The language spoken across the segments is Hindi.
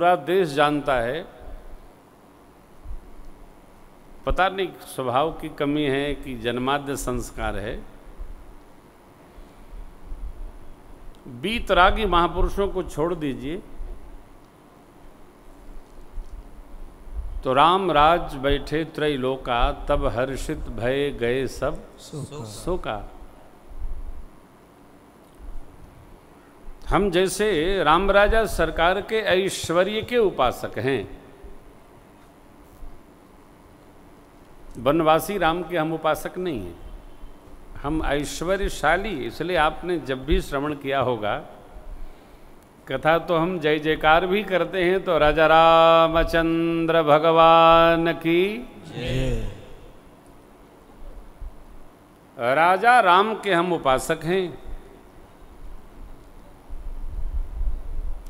पूरा देश जानता है, पता नहीं स्वभाव की कमी है कि जन्माद्य संस्कार है, बीतरागी महापुरुषों को छोड़ दीजिए तो राम राज बैठे त्रैलोका, तब हर्षित भय गए सब शोका। हम जैसे राम राजा सरकार के ऐश्वर्य के उपासक हैं, वनवासी राम के हम उपासक नहीं हैं, हम ऐश्वर्यशाली। इसलिए आपने जब भी श्रवण किया होगा कथा, तो हम जय जयकार भी करते हैं, तो राजा रामचंद्र भगवान की जय। राजा राम के हम उपासक हैं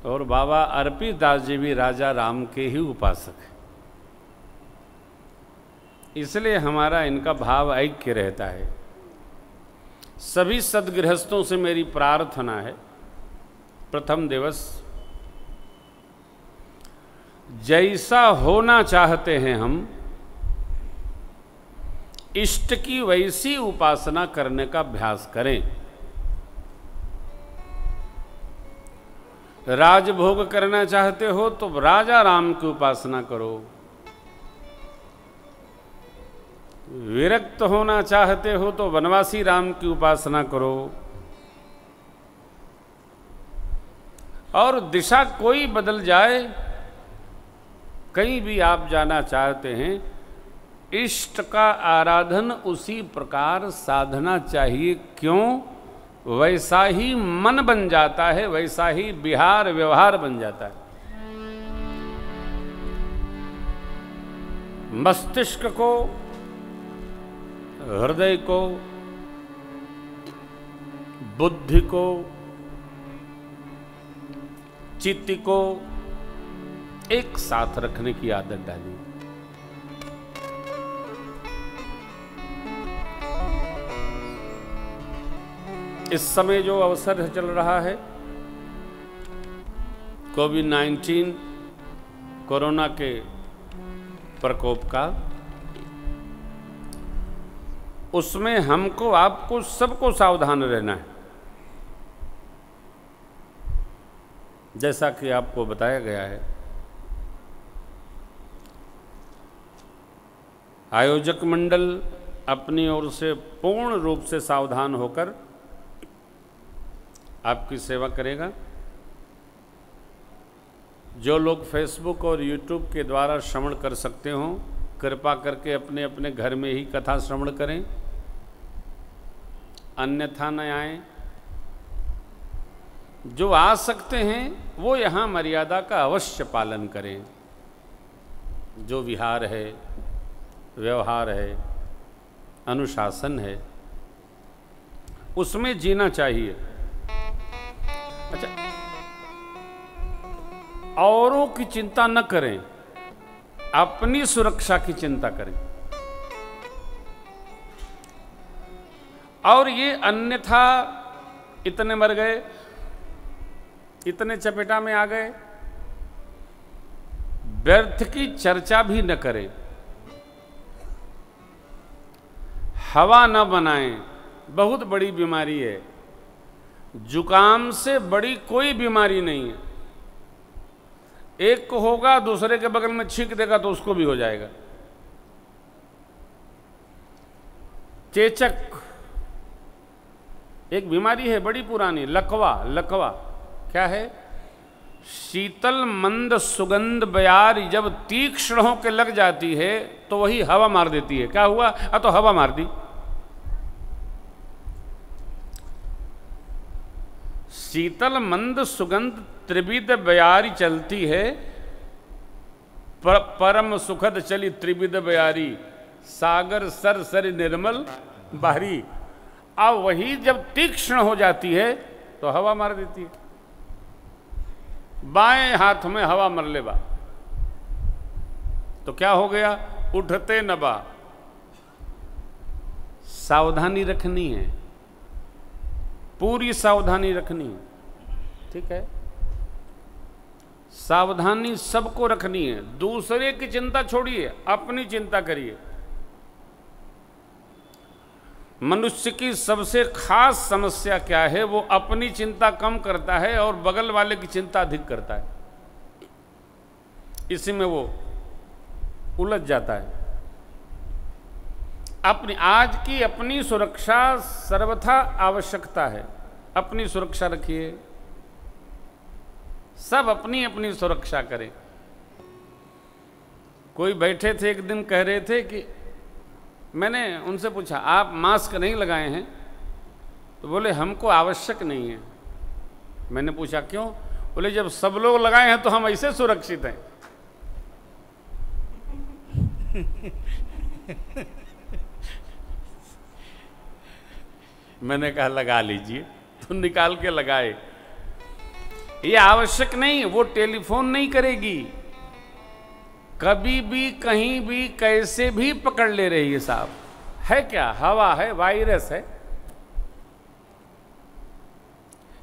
और बाबा अर्पित दास जी भी राजा राम के ही उपासक हैं। इसलिए हमारा इनका भाव ऐक्य रहता है। सभी सद्गृहस्थों से मेरी प्रार्थना है, प्रथम दिवस जैसा होना चाहते हैं हम, इष्ट की वैसी उपासना करने का अभ्यास करें। राजभोग करना चाहते हो तो राजा राम की उपासना करो, विरक्त होना चाहते हो तो वनवासी राम की उपासना करो, और दिशा कोई बदल जाए, कहीं भी आप जाना चाहते हैं, इष्ट का आराधन उसी प्रकार साधना चाहिए। क्यों? वैसा ही मन बन जाता है, वैसा ही विहार व्यवहार बन जाता है। मस्तिष्क को, हृदय को, बुद्धि को, चित्त को एक साथ रखने की आदत डाली। इस समय जो अवसर चल रहा है कोविड-19 कोरोना के प्रकोप का, उसमें हमको आपको सबको सावधान रहना है। जैसा कि आपको बताया गया है, आयोजक मंडल अपनी ओर से पूर्ण रूप से सावधान होकर आपकी सेवा करेगा। जो लोग फेसबुक और यूट्यूब के द्वारा श्रवण कर सकते हों, कृपा करके अपने अपने घर में ही कथा श्रवण करें, अन्यथा न आएं। जो आ सकते हैं वो यहाँ मर्यादा का अवश्य पालन करें। जो विहार है, व्यवहार है, अनुशासन है, उसमें जीना चाहिए। अच्छा, औरों की चिंता न करें, अपनी सुरक्षा की चिंता करें। और ये अन्यथा इतने मर गए, इतने चपेटा में आ गए, व्यर्थ की चर्चा भी न करें, हवा न बनाएं। बहुत बड़ी बीमारी है, जुकाम से बड़ी कोई बीमारी नहीं है। एक को होगा, दूसरे के बगल में छींक देगा तो उसको भी हो जाएगा। चेचक एक बीमारी है बड़ी पुरानी, लकवा। लकवा क्या है? शीतल मंद सुगंध बयार जब तीक्ष्ण होकर लग जाती है तो वही हवा मार देती है। क्या हुआ? तो हवा मार दी। शीतल मंद सुगंध त्रिविध बयारी चलती है, परम सुखद चली त्रिविध बयारी, सागर सर सर निर्मल बाहरी। अब वही जब तीक्ष्ण हो जाती है तो हवा मार देती है। बाएं हाथ में हवा मर लेबा तो क्या हो गया? उठते नबा। सावधानी रखनी है, पूरी सावधानी रखनी है। ठीक है? सावधानी सबको रखनी है। दूसरे की चिंता छोड़िए, अपनी चिंता करिए। मनुष्य की सबसे खास समस्या क्या है? वो अपनी चिंता कम करता है और बगल वाले की चिंता अधिक करता है। इसी में वो उलझ जाता है। अपनी आज की अपनी सुरक्षा सर्वथा आवश्यकता है। अपनी सुरक्षा रखिए, सब अपनी अपनी सुरक्षा करें। कोई बैठे थे एक दिन, कह रहे थे कि मैंने उनसे पूछा आप मास्क नहीं लगाए हैं? तो बोले हमको आवश्यक नहीं है। मैंने पूछा क्यों? बोले जब सब लोग लगाए हैं तो हम ऐसे सुरक्षित हैं। मैंने कहा लगा लीजिए, तो निकाल के लगाए। ये आवश्यक नहीं, वो टेलीफोन नहीं करेगी, कभी भी कहीं भी कैसे भी पकड़ ले रही है। साहब है क्या? हवा है, वायरस है,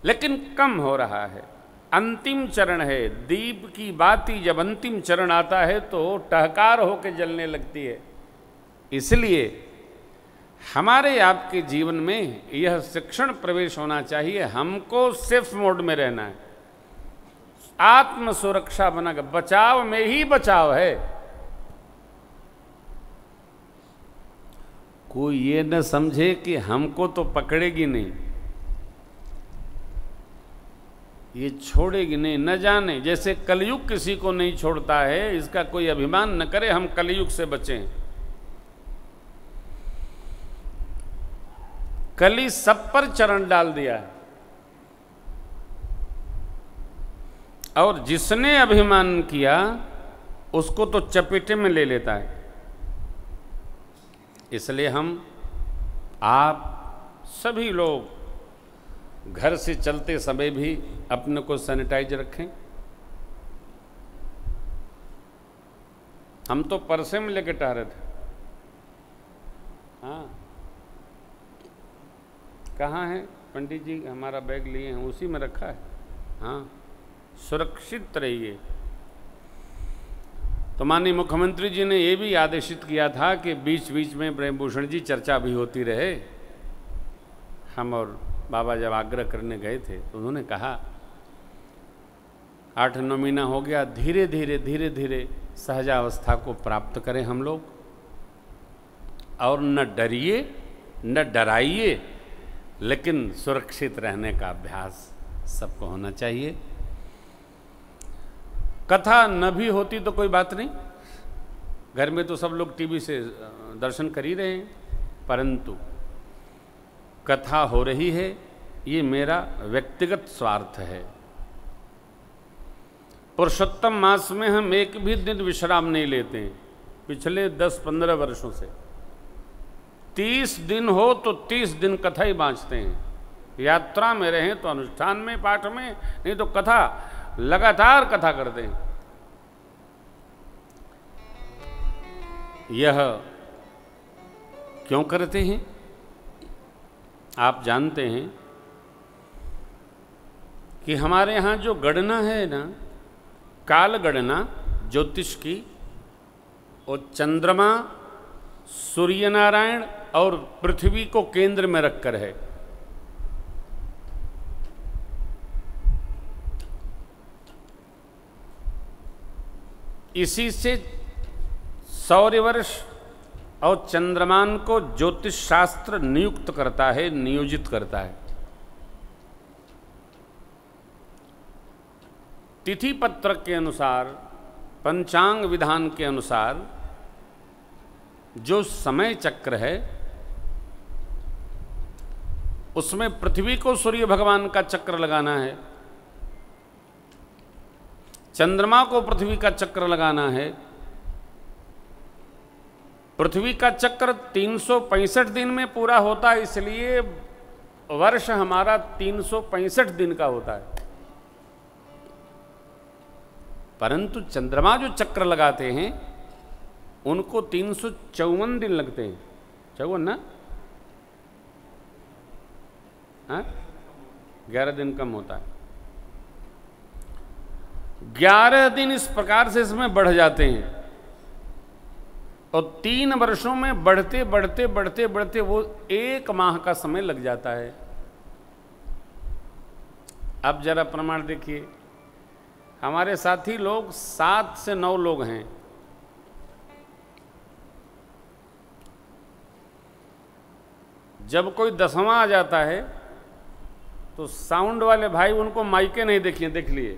लेकिन कम हो रहा है। अंतिम चरण है। दीप की बाती जब अंतिम चरण आता है तो टहकार होकर जलने लगती है। इसलिए हमारे आपके जीवन में यह शिक्षण प्रवेश होना चाहिए। हमको सेफ मोड में रहना है, आत्म सुरक्षा बनाकर। बचाव में ही बचाव है। कोई ये न समझे कि हमको तो पकड़ेगी नहीं, ये छोड़ेगी नहीं। न जाने जैसे कलयुग किसी को नहीं छोड़ता है, इसका कोई अभिमान न करे। हम कलयुग से बचें। कली सब पर चरण डाल दिया है, और जिसने अभिमान किया उसको तो चपेटे में ले लेता है। इसलिए हम आप सभी लोग घर से चलते समय भी अपने को सैनिटाइज रखें। हम तो परसे में लेके टहरे थे। हाँ, कहाँ है पंडित जी? हमारा बैग लिए हैं, उसी में रखा है। हाँ, सुरक्षित रहिए। तो माननीय मुख्यमंत्री जी ने ये भी आदेशित किया था कि बीच बीच में ब्रह्मभूषण जी चर्चा भी होती रहे। हम और बाबा जब आग्रह करने गए थे तो उन्होंने कहा 8-9 महीना हो गया, धीरे धीरे सहजावस्था को प्राप्त करें हम लोग, और न डरिए न डराइए, लेकिन सुरक्षित रहने का अभ्यास सबको होना चाहिए। कथा न भी होती तो कोई बात नहीं, घर में तो सब लोग टीवी से दर्शन कर ही रहे हैं, परंतु कथा हो रही है, ये मेरा व्यक्तिगत स्वार्थ है। पुरुषोत्तम मास में हम एक भी दिन विश्राम नहीं लेते हैं, पिछले 10-15 वर्षों से। 30 दिन हो तो 30 दिन कथा ही बाँचते हैं। यात्रा में रहें तो अनुष्ठान में, पाठ में, नहीं तो कथा, लगातार कथा करते हैं। यह क्यों करते हैं आप जानते हैं कि हमारे यहाँ जो गणना है ना, काल गणना ज्योतिष की, और चंद्रमा, सूर्य नारायण और पृथ्वी को केंद्र में रखकर है। इसी से सौर्यवर्ष और चंद्रमान को ज्योतिष शास्त्र नियुक्त करता है, नियोजित करता है। तिथि पत्रक के अनुसार, पंचांग विधान के अनुसार जो समय चक्र है उसमें पृथ्वी को सूर्य भगवान का चक्र लगाना है, चंद्रमा को पृथ्वी का चक्र लगाना है। पृथ्वी का चक्र 365 दिन में पूरा होता है, इसलिए वर्ष हमारा 365 दिन का होता है। परंतु चंद्रमा जो चक्र लगाते हैं उनको 354 दिन लगते हैं। 54 ना? हाँ, 11 दिन कम होता है। 11 दिन इस प्रकार से इसमें बढ़ जाते हैं और 3 वर्षों में बढ़ते बढ़ते बढ़ते बढ़ते वो 1 माह का समय लग जाता है। अब जरा प्रमाण देखिए, हमारे साथी लोग 7 से 9 लोग हैं। जब कोई 10वां आ जाता है तो साउंड वाले भाई उनको माइके नहीं देखिए, देख लिए।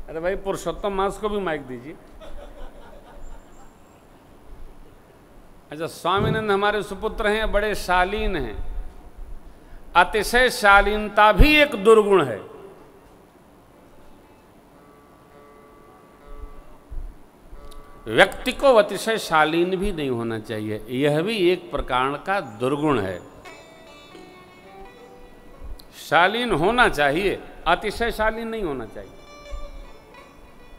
अरे भाई पुरुषोत्तम मास को भी माइक दीजिए। अच्छा, स्वामीनंद हमारे सुपुत्र हैं, बड़े शालीन हैं। अतिशय शालीनता भी एक दुर्गुण है। व्यक्ति को अतिशय शालीन भी नहीं होना चाहिए, यह भी एक प्रकार का दुर्गुण है। शालीन होना चाहिए, अतिशय शालीन नहीं होना चाहिए।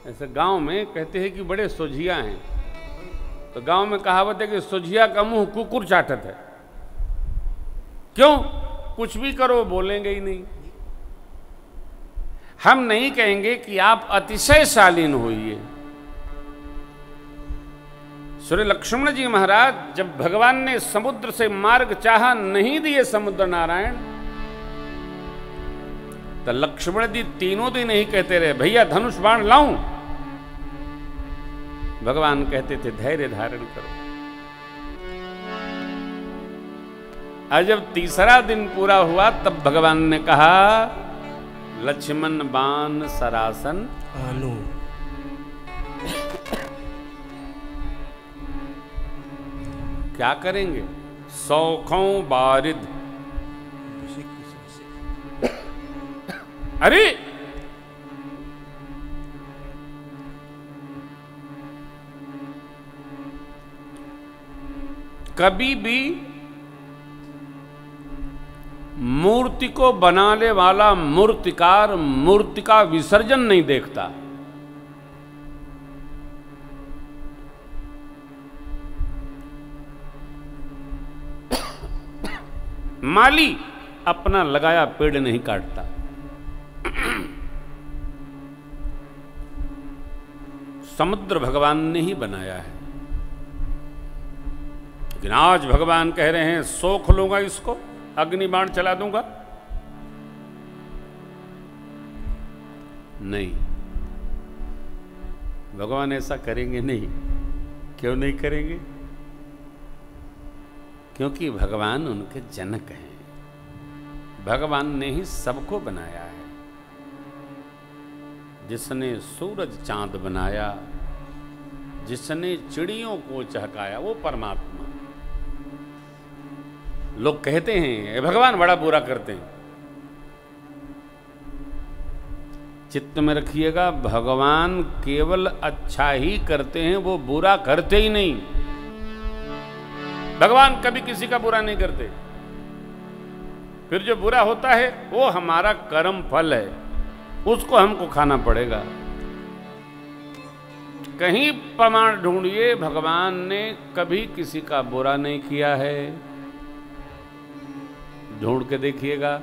ऐसे गांव में कहते हैं कि बड़े सोझिया हैं, तो गांव में कहावत है कि सोझिया का मुंह कुकुर चाटत है। क्यों? कुछ भी करो बोलेंगे ही नहीं। हम नहीं कहेंगे कि आप अतिशय शालीन होइए। श्री लक्ष्मण जी महाराज, जब भगवान ने समुद्र से मार्ग चाहा, नहीं दिए समुद्र नारायण, तो लक्ष्मण जी तीनों दिन नहीं कहते रहे, भैया धनुष बाण लाऊं। भगवान कहते थे धैर्य धारण करो। और जब तीसरा दिन पूरा हुआ तब भगवान ने कहा, लक्ष्मण बाण सरासन आनु। क्या करेंगे? सौखों बारिद। अरे कभी भी मूर्ति को बनाने वाला मूर्तिकार मूर्ति का विसर्जन नहीं देखता। माली अपना लगाया पेड़ नहीं काटता। समुद्र भगवान ने ही बनाया है, लेकिन आज भगवान कह रहे हैं सोख लूंगा इसको, अग्नि बाण चला दूंगा। नहीं, भगवान ऐसा करेंगे नहीं। क्यों नहीं करेंगे? क्योंकि भगवान उनके जनक हैं। भगवान ने ही सबको बनाया है। जिसने सूरज चांद बनाया, जिसने चिड़ियों को चहकाया, वो परमात्मा। लोग कहते हैं भगवान बड़ा बुरा करते हैं। चित्त में रखिएगा, भगवान केवल अच्छा ही करते हैं, वो बुरा करते ही नहीं। भगवान कभी किसी का बुरा नहीं करते। फिर जो बुरा होता है वो हमारा कर्म फल है, उसको हमको खाना पड़ेगा। कहीं प्रमाण ढूंढिए भगवान ने कभी किसी का बुरा नहीं किया है, ढूंढ के देखिएगा।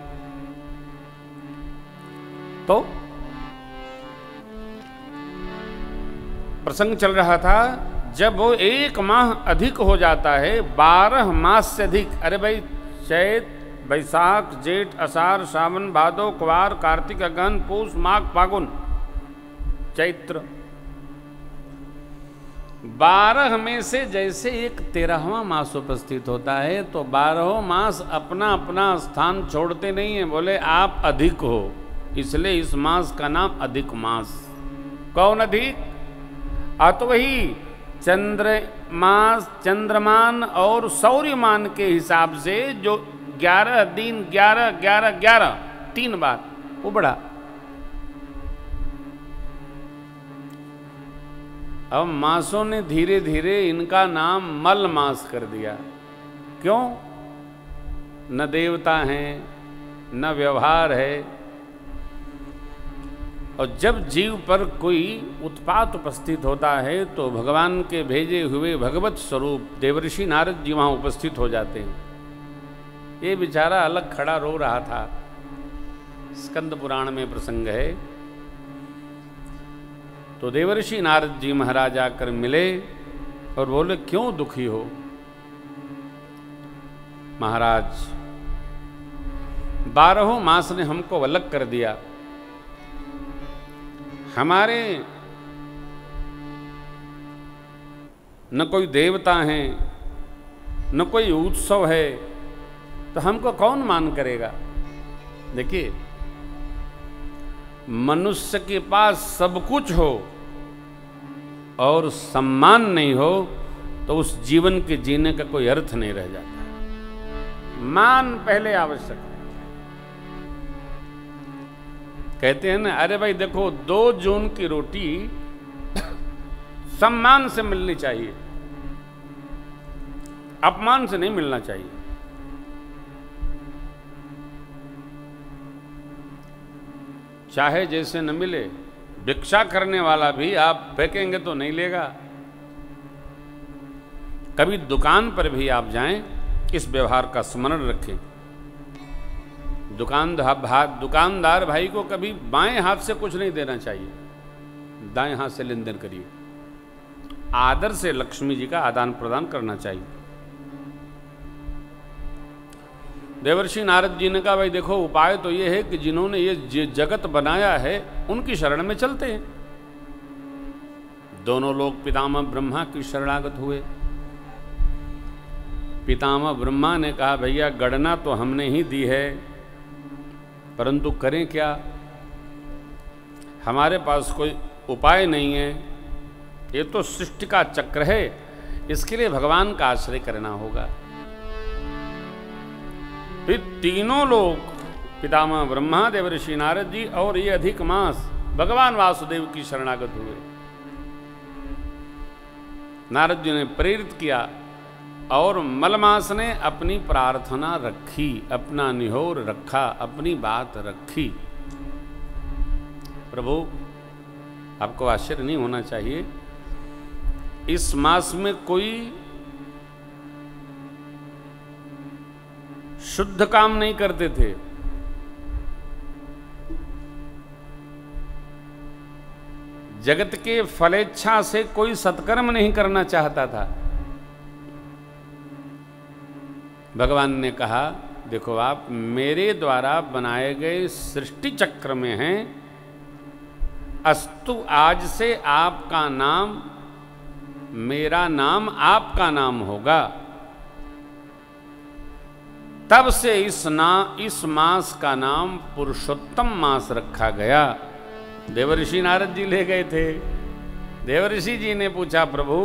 तो प्रसंग चल रहा था, जब वो 1 माह अधिक हो जाता है, 12 मास से अधिक। अरे भाई, चैत बैसाख जेठ अषाढ़ सावन भादो कुवार कार्तिक अगहन पूस माघ फागुन चैत्र, 12 में से जैसे एक 13वां मास उपस्थित होता है, तो 12 मास अपना अपना स्थान छोड़ते नहीं है। बोले आप अधिक हो, इसलिए इस मास का नाम अधिक मास। कौन अधिक? तो वही चंद्रमान और सौर्यमान के हिसाब से जो 11 दिन 11 11 11 3 बार वो बढ़ा। अब मासों ने धीरे धीरे इनका नाम मल मास कर दिया। क्यों? न देवता हैं, न व्यवहार है। और जब जीव पर कोई उत्पात उपस्थित होता है तो भगवान के भेजे हुए भगवत स्वरूप देवर्षि नारद जी वहाँ उपस्थित हो जाते हैं। ये बेचारा अलग खड़ा रो रहा था। स्कंद पुराण में प्रसंग है। तो देवर्षि नारद जी महाराज आकर मिले और बोले, क्यों दुखी हो? महाराज, 12 मास ने हमको अलग कर दिया। हमारे न कोई देवता हैं, न कोई उत्सव है, तो हमको कौन मान करेगा? देखिए, मनुष्य के पास सब कुछ हो और सम्मान नहीं हो तो उस जीवन के जीने का कोई अर्थ नहीं रह जाता। मान पहले आवश्यक है। कहते हैं ना, अरे भाई देखो, 2 जून की रोटी सम्मान से मिलनी चाहिए, अपमान से नहीं मिलना चाहिए। चाहे जैसे न मिले, भिक्षा करने वाला भी आप फेंकेंगे तो नहीं लेगा। कभी दुकान पर भी आप जाएं, इस व्यवहार का स्मरण रखें। दुकानदार भाई को कभी बाएं हाथ से कुछ नहीं देना चाहिए, दाएं हाथ से लेन देन करिए। आदर से लक्ष्मी जी का आदान प्रदान करना चाहिए। देवर्षि नारद जी ने कहा, भाई देखो, उपाय तो ये है कि जिन्होंने ये जगत बनाया है उनकी शरण में चलते हैं। दोनों लोग पितामह ब्रह्मा की शरणागत हुए। पितामह ब्रह्मा ने कहा, भैया गणना तो हमने ही दी है, परंतु करें क्या? हमारे पास कोई उपाय नहीं है। ये तो सृष्टि का चक्र है, इसके लिए भगवान का आश्रय करना होगा। फिर तीनों लोग, पितामह ब्रह्मा, देवर्षि नारद जी और ये अधिक मास भगवान वासुदेव की शरणागत हुए। नारद जी ने प्रेरित किया और मलमास ने अपनी प्रार्थना रखी, अपना निहोर रखा, अपनी बात रखी। प्रभु, आपको आश्चर्य नहीं होना चाहिए, इस मास में कोई शुद्ध काम नहीं करते थे। जगत के फलेच्छा से कोई सत्कर्म नहीं करना चाहता था। भगवान ने कहा, देखो, आप मेरे द्वारा बनाए गए सृष्टि चक्र में हैं, अस्तु आज से आपका नाम मेरा नाम आपका नाम होगा। तब से इस मास का नाम पुरुषोत्तम मास रखा गया। देवर्षि नारद जी ले गए थे। देवर्षि जी ने पूछा, प्रभु,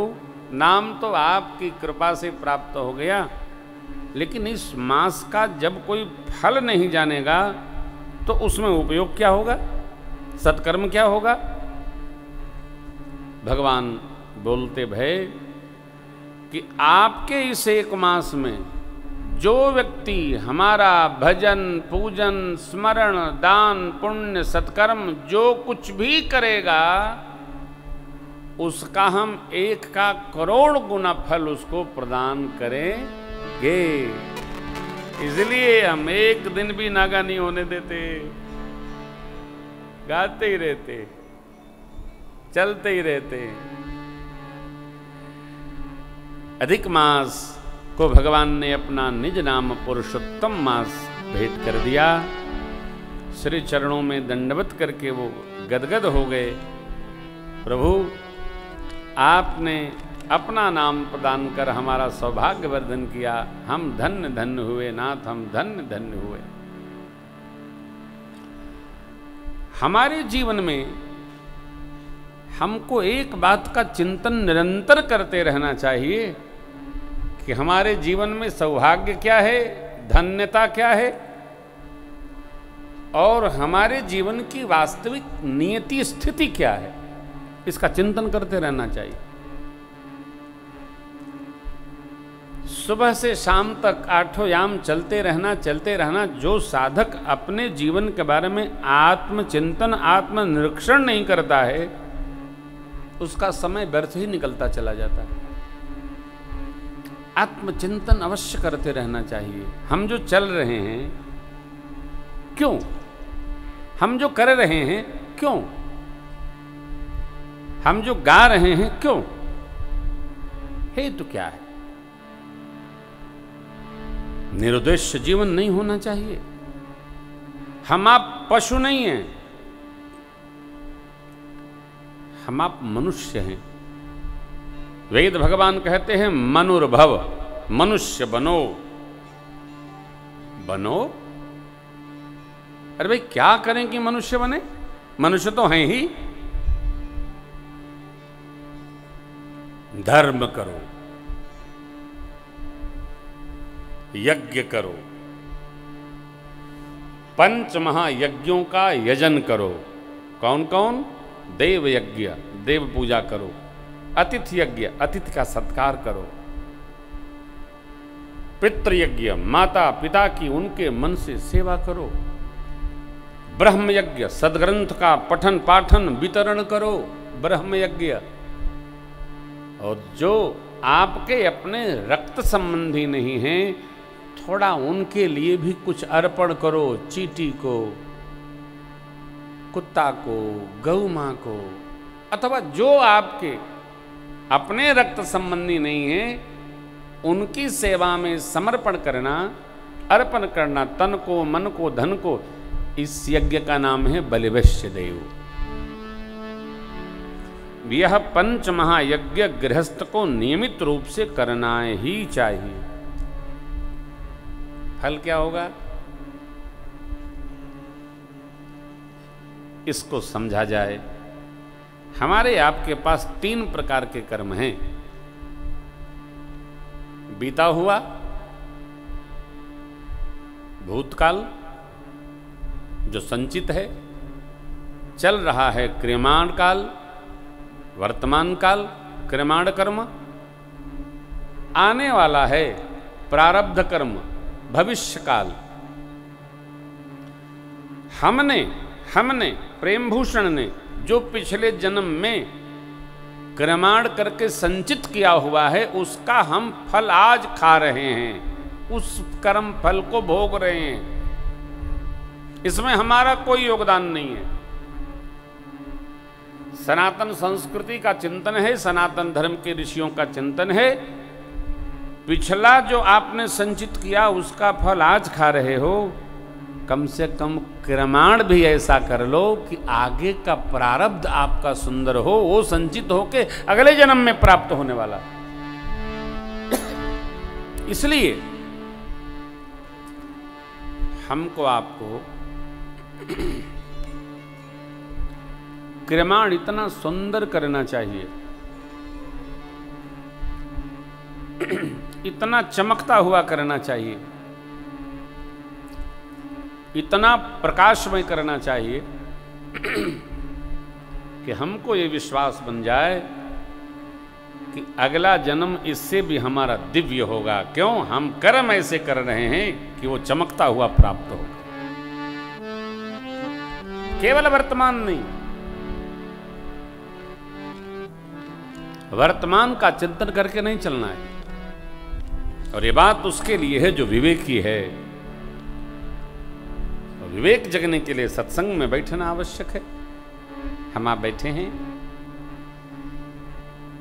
नाम तो आपकी कृपा से प्राप्त हो गया, लेकिन इस मास का जब कोई फल नहीं जानेगा तो उसमें उपयोग क्या होगा, सत्कर्म क्या होगा? भगवान बोलते भय कि आपके इस 1 मास में जो व्यक्ति हमारा भजन, पूजन, स्मरण, दान, पुण्य, सत्कर्म जो कुछ भी करेगा, उसका हम 1 का करोड़ गुना फल उसको प्रदान करेंगे। इसलिए हम 1 दिन भी नागा नहीं होने देते, गाते ही रहते, चलते ही रहते। अधिक मास को भगवान ने अपना निज नाम पुरुषोत्तम मास भेंट कर दिया। श्री चरणों में दंडवत करके वो गदगद हो गए। प्रभु, आपने अपना नाम प्रदान कर हमारा सौभाग्य वर्धन किया। हम धन्य धन्य हुए नाथ, हम धन्य धन्य हुए। हमारे जीवन में हमको एक बात का चिंतन निरंतर करते रहना चाहिए कि हमारे जीवन में सौभाग्य क्या है, धन्यता क्या है, और हमारे जीवन की वास्तविक नियति स्थिति क्या है। इसका चिंतन करते रहना चाहिए। सुबह से शाम तक 8 याम चलते रहना। जो साधक अपने जीवन के बारे में आत्मचिंतन, आत्मनिरीक्षण नहीं करता है, उसका समय व्यर्थ ही निकलता चला जाता है। आत्मचिंतन अवश्य करते रहना चाहिए। हम जो चल रहे हैं, क्यों? हम जो कर रहे हैं क्यों, हम जो गा रहे हैं क्यों, हेतु क्या है? निरुद्देश्य जीवन नहीं होना चाहिए। हम आप पशु नहीं हैं, हम आप मनुष्य हैं। वेद भगवान कहते हैं मनुर्भव, मनुष्य बनो। बनो, अरे भाई क्या करें कि मनुष्य बने? मनुष्य तो हैं ही। धर्म करो, यज्ञ करो, 5 महायज्ञों का यजन करो। कौन कौन? देव यज्ञ, देव पूजा करो। अतिथि यज्ञ, अतिथि का सत्कार करो। पितृ यज्ञ, माता पिता की उनके मन से सेवा करो। ब्रह्म यज्ञ, सदग्रंथ का पठन पाठन वितरण करो। ब्रह्म यज्ञ। और जो आपके अपने रक्त संबंधी नहीं हैं, थोड़ा उनके लिए भी कुछ अर्पण करो। चींटी को, कुत्ता को, गौ मां को, अथवा जो आपके अपने रक्त संबंधी नहीं है, उनकी सेवा में समर्पण करना, अर्पण करना, तन को, मन को, धन को। इस यज्ञ का नाम है बलिवश्य देव। यह 5 महायज्ञ गृहस्थ को नियमित रूप से करना ही चाहिए। फल क्या होगा इसको समझा जाए। हमारे आपके पास 3 प्रकार के कर्म हैं। बीता हुआ, भूतकाल जो संचित है, चल रहा है क्रियमाण काल, वर्तमान काल क्रियमाण कर्म, आने वाला है प्रारब्ध कर्म, भविष्य काल। हमने प्रेमभूषण ने जो पिछले जन्म में क्रमाण करके संचित किया हुआ है, उसका हम फल आज खा रहे हैं, उस कर्म फल को भोग रहे हैं। इसमें हमारा कोई योगदान नहीं है। सनातन संस्कृति का चिंतन है, सनातन धर्म के ऋषियों का चिंतन है। पिछला जो आपने संचित किया उसका फल आज खा रहे हो, कम से कम क्रमाण भी ऐसा कर लो कि आगे का प्रारब्ध आपका सुंदर हो, वो संचित होके अगले जन्म में प्राप्त होने वाला। इसलिए हमको आपको क्रमाण इतना सुंदर करना चाहिए, इतना चमकता हुआ करना चाहिए, इतना प्रकाशमय करना चाहिए कि हमको ये विश्वास बन जाए कि अगला जन्म इससे भी हमारा दिव्य होगा। क्यों? हम कर्म ऐसे कर रहे हैं कि वो चमकता हुआ प्राप्त होगा। केवल वर्तमान नहीं, वर्तमान का चिंतन करके नहीं चलना है। और ये बात उसके लिए है जो विवेकी है। और विवेक जगने के लिए सत्संग में बैठना आवश्यक है। हम आप बैठे हैं,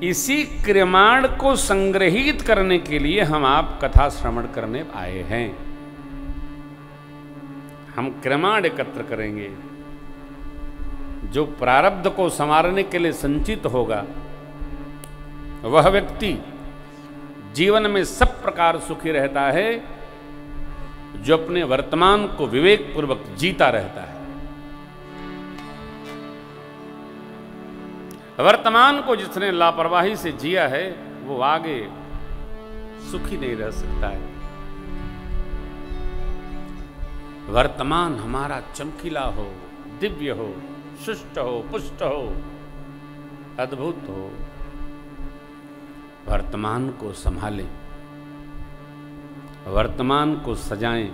इसी क्रियमाण को संग्रहित करने के लिए हम आप कथा श्रवण करने आए हैं। हम क्रियमाण एकत्र करेंगे। जो प्रारब्ध को संवारने के लिए संचित होगा, वह व्यक्ति जीवन में सब प्रकार सुखी रहता है जो अपने वर्तमान को विवेक पूर्वक जीता रहता है। वर्तमान को जिसने लापरवाही से जिया है, वो आगे सुखी नहीं रह सकता है। वर्तमान हमारा चमकीला हो, दिव्य हो, सुष्ट हो, पुष्ट हो, अद्भुत हो। वर्तमान को संभालें, वर्तमान को सजाएं।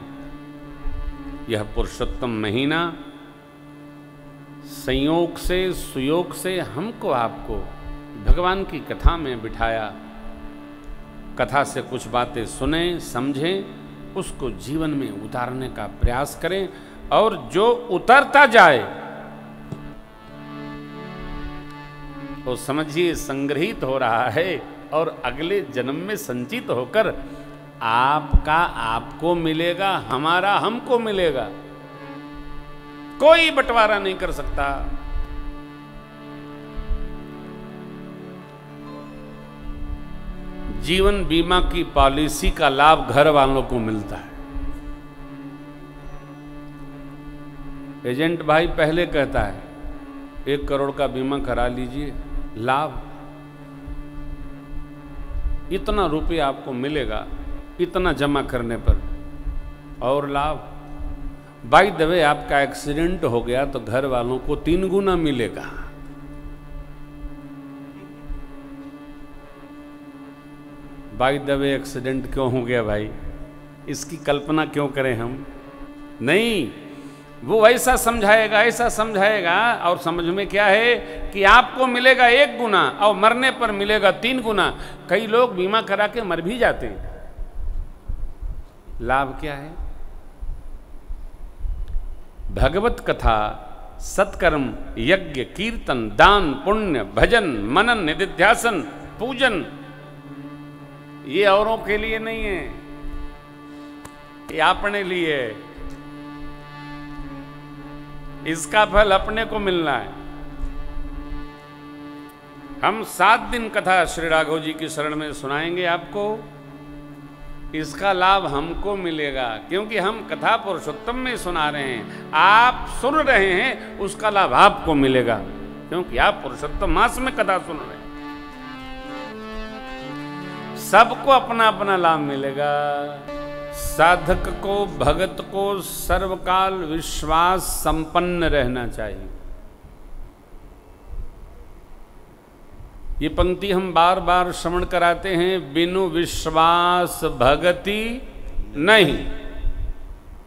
यह पुरुषोत्तम महीना संयोग से, सुयोग से हमको आपको भगवान की कथा में बिठाया। कथा से कुछ बातें सुने, समझें, उसको जीवन में उतारने का प्रयास करें। और जो उतरता जाए वो समझिए संग्रहित हो रहा है और अगले जन्म में संचित होकर आपका आपको मिलेगा, हमारा हमको मिलेगा। कोई बंटवारा नहीं कर सकता। जीवन बीमा की पॉलिसी का लाभ घर वालों को मिलता है। एजेंट भाई पहले कहता है 1 करोड़ का बीमा करा लीजिए, लाभ इतना रुपये आपको मिलेगा, इतना जमा करने पर, और लाभ बाय द वे आपका एक्सीडेंट हो गया तो घर वालों को 3 गुना मिलेगा। बाय द वे एक्सीडेंट क्यों हो गया भाई, इसकी कल्पना क्यों करें हम? नहीं, वो ऐसा समझाएगा, ऐसा समझाएगा, और समझ में क्या है कि आपको मिलेगा 1 गुना और मरने पर मिलेगा 3 गुना। कई लोग बीमा करा के मर भी जाते हैं। लाभ क्या है? भगवत कथा, सत्कर्म, यज्ञ, कीर्तन, दान, पुण्य, भजन, मनन, निधिध्यासन, पूजन, ये औरों के लिए नहीं है, ये अपने लिए है। इसका फल अपने को मिलना है। हम 7 दिन कथा श्री राघव जी की शरण में सुनाएंगे आपको। इसका लाभ हमको मिलेगा क्योंकि हम कथा पुरुषोत्तम में सुना रहे हैं। आप सुन रहे हैं, उसका लाभ आपको मिलेगा क्योंकि आप पुरुषोत्तम मास में कथा सुन रहे हैं। सबको अपना अपना लाभ मिलेगा। साधक को, भगत को सर्वकाल विश्वास संपन्न रहना चाहिए। ये पंक्ति हम बार बार श्रवण कराते हैं, बिनु विश्वास भगति नहीं।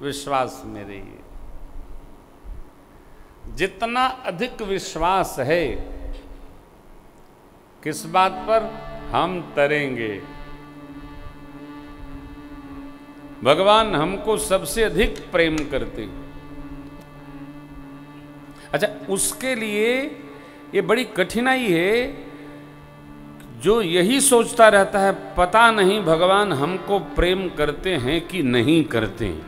विश्वास में रहिए। जितना अधिक विश्वास है, किस बात पर? हम तरेंगे। भगवान हमको सबसे अधिक प्रेम करते हैं। अच्छा, उसके लिए ये बड़ी कठिनाई है। जो यही सोचता रहता है पता नहीं भगवान हमको प्रेम करते हैं कि नहीं करते हैं,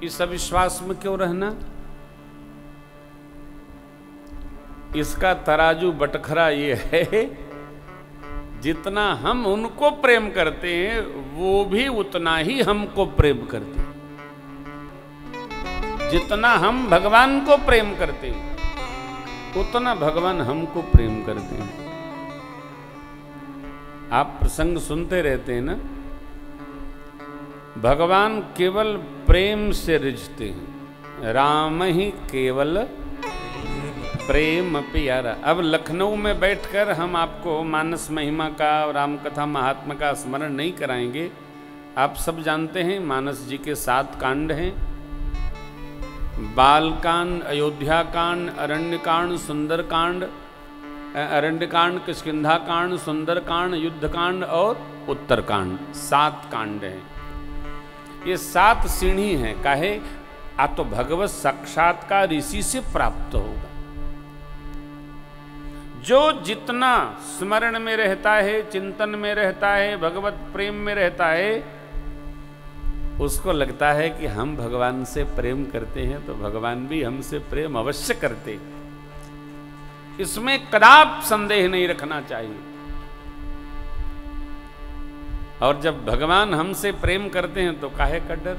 इस अविश्वास में क्यों रहना? इसका तराजू बटखरा ये है, जितना हम उनको प्रेम करते हैं वो भी उतना ही हमको प्रेम करते हैं। जितना हम भगवान को प्रेम करते हैं उतना भगवान हमको प्रेम करते हैं। आप प्रसंग सुनते रहते हैं ना, भगवान केवल प्रेम से रिझते हैं। राम ही केवल प्रेम प्यारा। अब लखनऊ में बैठकर हम आपको मानस महिमा का, राम कथा महात्मा का स्मरण नहीं कराएंगे। आप सब जानते हैं मानस जी के 7 कांड हैं। बालकांड, अयोध्या कांड, अरण्यकांड, सुंदरकांड, अरण्यकांड, किष्किंधा कांड, सुंदरकांड, युद्धकांड और उत्तरकांड, 7 कांड हैं। ये 7 सीढ़ी हैं। काहे? आ तो भगवत साक्षात्कार इसी से प्राप्त होगा। जो जितना स्मरण में रहता है, चिंतन में रहता है, भगवत प्रेम में रहता है, उसको लगता है कि हम भगवान से प्रेम करते हैं तो भगवान भी हमसे प्रेम अवश्य करते। इसमें कदापि संदेह नहीं रखना चाहिए। और जब भगवान हमसे प्रेम करते हैं तो काहे का डर?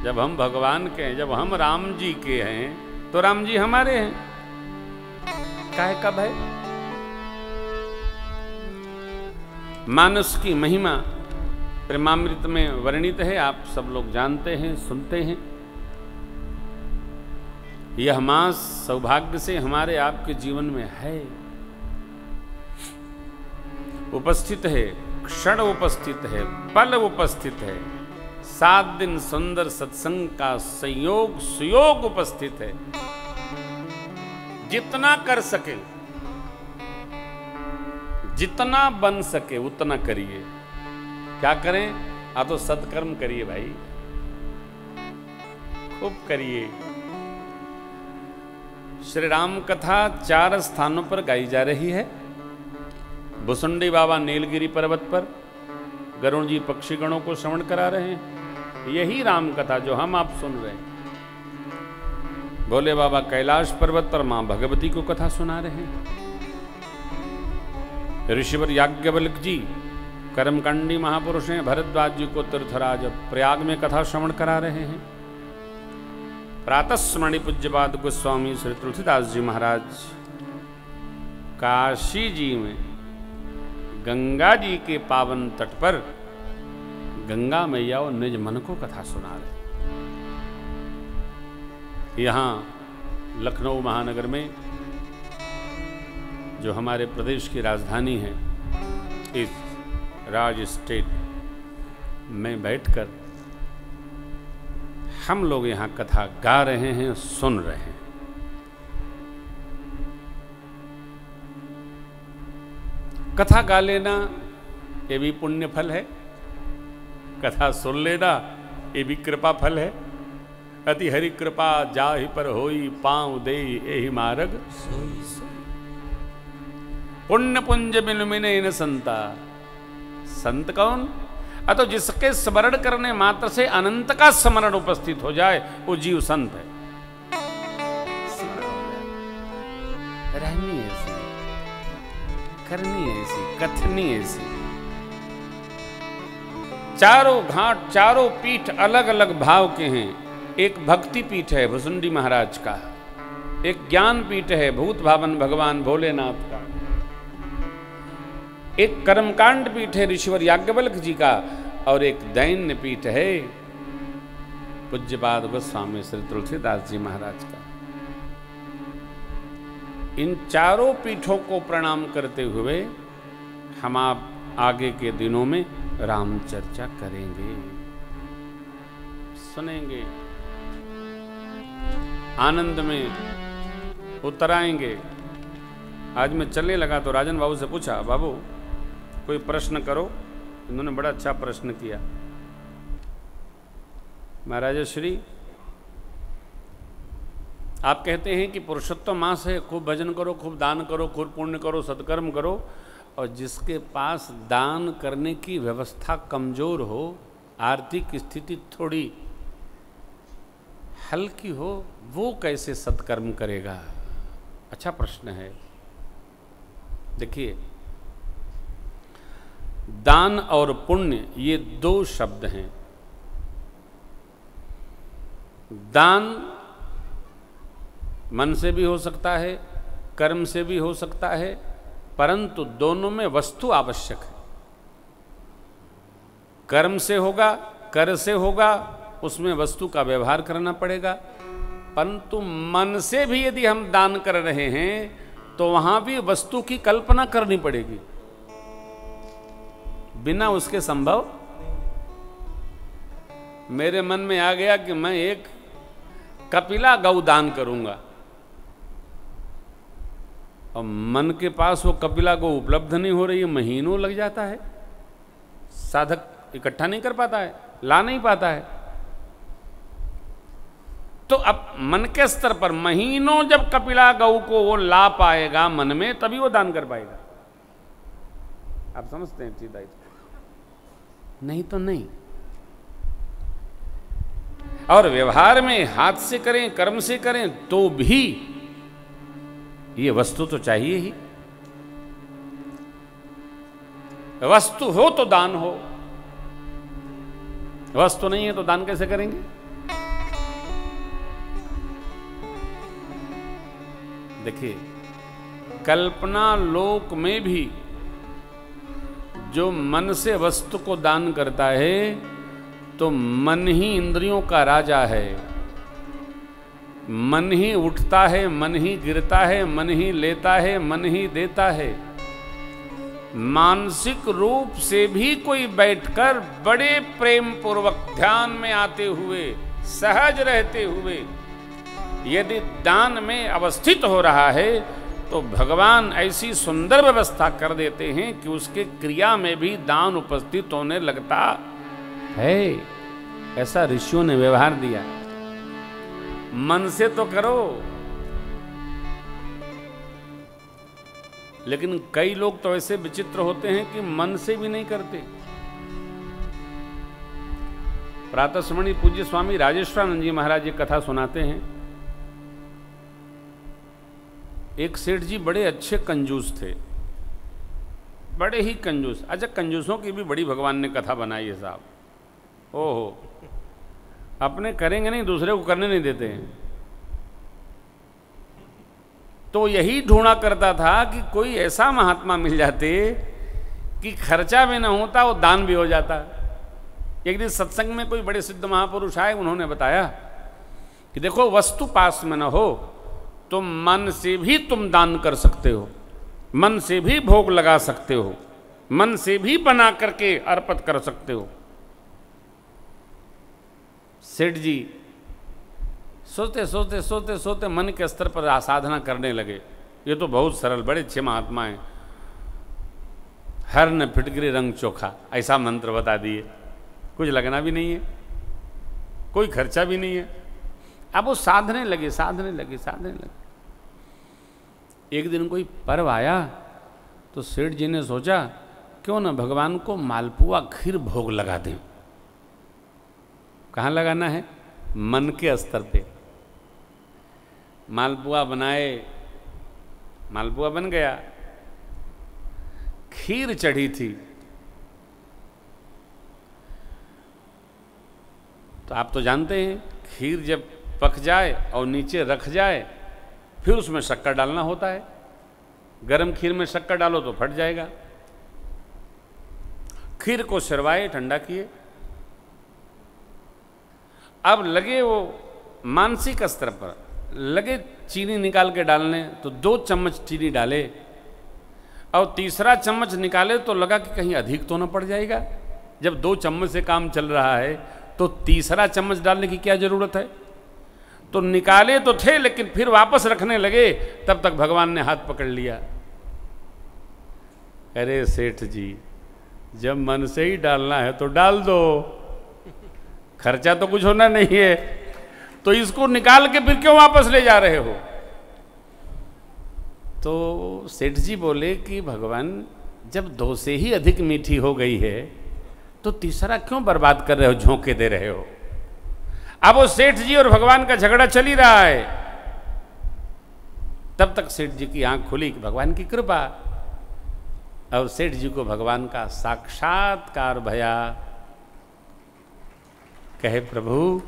जब हम भगवान के हैं, जब हम राम जी के हैं तो राम जी हमारे हैं, काहे का भय? मानस की महिमा प्रेमामृत में वर्णित है, आप सब लोग जानते हैं, सुनते हैं। यह मास सौभाग्य से हमारे आपके जीवन में है, उपस्थित है, क्षण उपस्थित है, पल उपस्थित है। 7 दिन सुंदर सत्संग का संयोग सुयोग उपस्थित है। जितना कर सके, जितना बन सके उतना करिए। क्या करें? आप तो सत्कर्म करिए भाई, खूब करिए। श्री राम कथा 4 स्थानों पर गाई जा रही है। भुसुंडी बाबा नीलगिरी पर्वत पर गरुण जी पक्षीगणों को श्रवण करा रहे हैं। यही राम कथा जो हम आप सुन रहे हैं। भोले बाबा कैलाश पर्वत पर मां भगवती को कथा सुना रहे हैं। ऋषिवर याज्ञवल्क्य जी कर्मकांडी महापुरुष हैं, भरद्वाज जी को तीर्थराज प्रयाग में कथा श्रवण करा रहे हैं। प्रातः स्मरणीय पूज्यपाद गोस्वामी श्री तुलसीदास जी महाराज काशी जी में गंगा जी के पावन तट पर गंगा मैया और निज मन को कथा सुना रहे। यहाँ लखनऊ महानगर में जो हमारे प्रदेश की राजधानी है, इस राज स्टेट में बैठकर हम लोग यहाँ कथा गा रहे हैं, सुन रहे हैं। कथा गा लेना ये भी पुण्य फल है, कथा सुन लेना ये भी कृपा फल है। अति हरि कृपा जाहि पर होई, पांव दे एहि मार्ग पुण्य पुंज बिनु मिने न संता। संत कौन? अतो जिसके स्मरण करने मात्र से अनंत का स्मरण उपस्थित हो जाए वो जीव संत है। रहनी ऐसी, करनी ऐसी, कथनी ऐसी। चारों घाट, चारों पीठ अलग अलग भाव के हैं। एक भक्ति पीठ है भुसुंडी महाराज का, एक ज्ञान पीठ है भूत भावन भगवान भोलेनाथ का, एक कर्मकांड पीठ है ऋषिवर याज्ञवल्क्य जी का, और एक दैन्य पीठ है पूज्यपाद गोस्वामी श्री तुलसीदास जी महाराज का। इन चारों पीठों को प्रणाम करते हुए हम आप आगे के दिनों में राम चर्चा करेंगे, सुनेंगे, आनंद में उतर आएंगे। आज मैं चलने लगा तो राजन बाबू से पूछा, बाबू कोई प्रश्न करो। इन्होंने बड़ा अच्छा प्रश्न किया। महाराज श्री, आप कहते हैं कि पुरुषोत्तम मास है, खूब भजन करो, खूब दान करो, खूब पुण्य करो, सत्कर्म करो, और जिसके पास दान करने की व्यवस्था कमजोर हो, आर्थिक स्थिति थोड़ी हल्की हो, वो कैसे सत्कर्म करेगा? अच्छा प्रश्न है। देखिए, दान और पुण्य ये 2 शब्द हैं। दान मन से भी हो सकता है, कर्म से भी हो सकता है, परंतु दोनों में वस्तु आवश्यक है। कर्म से होगा, कर से होगा, उसमें वस्तु का व्यवहार करना पड़ेगा। परंतु मन से भी यदि हम दान कर रहे हैं तो वहां भी वस्तु की कल्पना करनी पड़ेगी, बिना उसके संभव। मेरे मन में आ गया कि मैं एक कपिला गौ दान करूंगा, और मन के पास वो कपिला गौ उपलब्ध नहीं हो रही है, महीनों लग जाता है, साधक इकट्ठा नहीं कर पाता है, ला नहीं पाता है। तो अब मन के स्तर पर महीनों जब कपिला गौ को वो ला पाएगा मन में, तभी वो दान कर पाएगा। आप समझते हैं सीधा? नहीं तो नहीं। और व्यवहार में हाथ से करें, कर्म से करें, तो भी ये वस्तु तो चाहिए ही। वस्तु हो तो दान हो, वस्तु नहीं है तो दान कैसे करेंगे? देखिए, कल्पना लोक में भी जो मन से वस्तु को दान करता है तो मन ही इंद्रियों का राजा है। मन ही उठता है, मन ही गिरता है, मन ही लेता है, मन ही देता है। मानसिक रूप से भी कोई बैठकर बड़े प्रेम पूर्वक ध्यान में आते हुए, सहज रहते हुए यदि दान में अवस्थित हो रहा है तो भगवान ऐसी सुंदर व्यवस्था कर देते हैं कि उसके क्रिया में भी दान उपस्थित होने लगता है, ऐसा ऋषियों ने व्यवहार दिया। मन से तो करो, लेकिन कई लोग तो ऐसे विचित्र होते हैं कि मन से भी नहीं करते। प्रातः स्मरणीय पूज्य स्वामी राजेश्वरानंद जी महाराज ये कथा सुनाते हैं। एक सेठ जी बड़े अच्छे कंजूस थे, बड़े ही कंजूस। अच्छा, कंजूसों की भी बड़ी भगवान ने कथा बनाई है साहब। ओहो, अपने करेंगे नहीं, दूसरे को करने नहीं देते हैं। तो यही ढूंढा करता था कि कोई ऐसा महात्मा मिल जाते कि खर्चा भी ना होता, वो दान भी हो जाता। एक दिन सत्संग में कोई बड़े सिद्ध महापुरुष आए, उन्होंने बताया कि देखो, वस्तु पास में ना हो तो मन से भी तुम दान कर सकते हो, मन से भी भोग लगा सकते हो, मन से भी बना करके अर्पित कर सकते हो। सेठ जी सोचते सोचते सोचते सोचते मन के स्तर पर साधना करने लगे। ये तो बहुत सरल, बड़े अच्छे महात्मा हैं। हर न फिटकरी रंग चोखा, ऐसा मंत्र बता दिए। कुछ लगना भी नहीं है, कोई खर्चा भी नहीं है। अब वो साधने लगे साधने लगे साधने लगे। एक दिन कोई पर्व आया तो सेठ जी ने सोचा, क्यों ना भगवान को मालपुआ खीर भोग लगा दें। कहाँ लगाना है? मन के स्तर पे। मालपुआ बनाए, मालपुआ बन गया, खीर चढ़ी थी। तो आप तो जानते हैं, खीर जब पक जाए और नीचे रख जाए फिर उसमें शक्कर डालना होता है। गरम खीर में शक्कर डालो तो फट जाएगा। खीर को सिरवाए, ठंडा किए। अब लगे वो मानसिक स्तर पर लगे चीनी निकाल के डालने, तो 2 चम्मच चीनी डाले और तीसरा चम्मच निकाले तो लगा कि कहीं अधिक तो ना पड़ जाएगा। जब 2 चम्मच से काम चल रहा है तो तीसरा चम्मच डालने की क्या जरूरत है? तो निकाले तो थे, लेकिन फिर वापस रखने लगे, तब तक भगवान ने हाथ पकड़ लिया। अरे सेठ जी, जब मन से ही डालना है तो डाल दो, खर्चा तो कुछ होना नहीं है, तो इसको निकाल के फिर क्यों वापस ले जा रहे हो? तो सेठ जी बोले कि भगवान, जब 2 से ही अधिक मीठी हो गई है तो तीसरा क्यों बर्बाद कर रहे हो, झोंके दे रहे हो? अब वो सेठ जी और भगवान का झगड़ा चल ही रहा है। तब तक सेठ जी की आंख खुली कि भगवान की कृपा, और सेठ जी को भगवान का साक्षात्कार भया। कहे, प्रभु,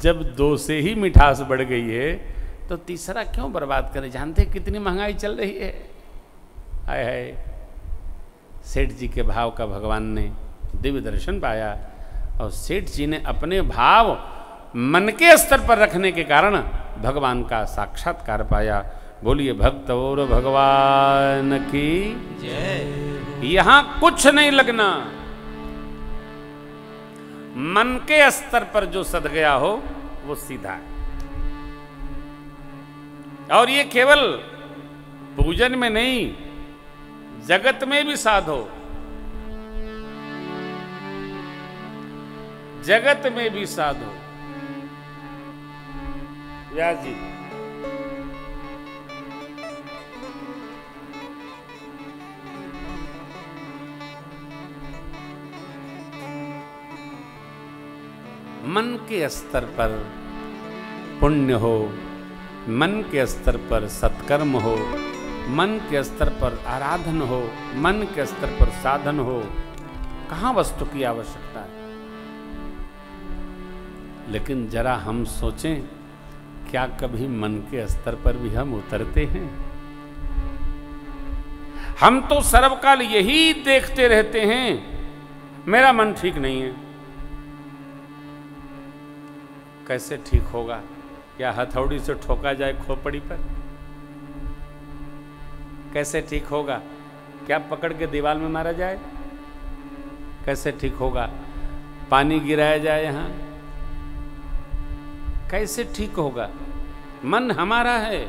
जब 2 से ही मिठास बढ़ गई है तो तीसरा क्यों बर्बाद करें? जानते कितनी महंगाई चल रही है। हाय हाय। सेठ जी के भाव का भगवान ने दिव्य दर्शन पाया, और सेठ जी ने अपने भाव मन के स्तर पर रखने के कारण भगवान का साक्षात्कार पाया। बोलिए भक्त और भगवान की जय। यहां कुछ नहीं लगना, मन के स्तर पर जो सद गया हो वो सीधा है। और ये केवल पूजन में नहीं, जगत में भी साधो, जगत में भी साधो। व्यास जी, मन के स्तर पर पुण्य हो, मन के स्तर पर सत्कर्म हो, मन के स्तर पर आराधन हो, मन के स्तर पर साधन हो, कहाँ वस्तु की आवश्यकता है? लेकिन जरा हम सोचें, क्या कभी मन के स्तर पर भी हम उतरते हैं? हम तो सर्वकाल यही देखते रहते हैं, मेरा मन ठीक नहीं है। कैसे ठीक होगा? क्या हथौड़ी से ठोका जाए खोपड़ी पर? कैसे ठीक होगा? क्या पकड़ के दीवार में मारा जाए? कैसे ठीक होगा? पानी गिराया जाए यहाँ? कैसे ठीक होगा? मन हमारा है,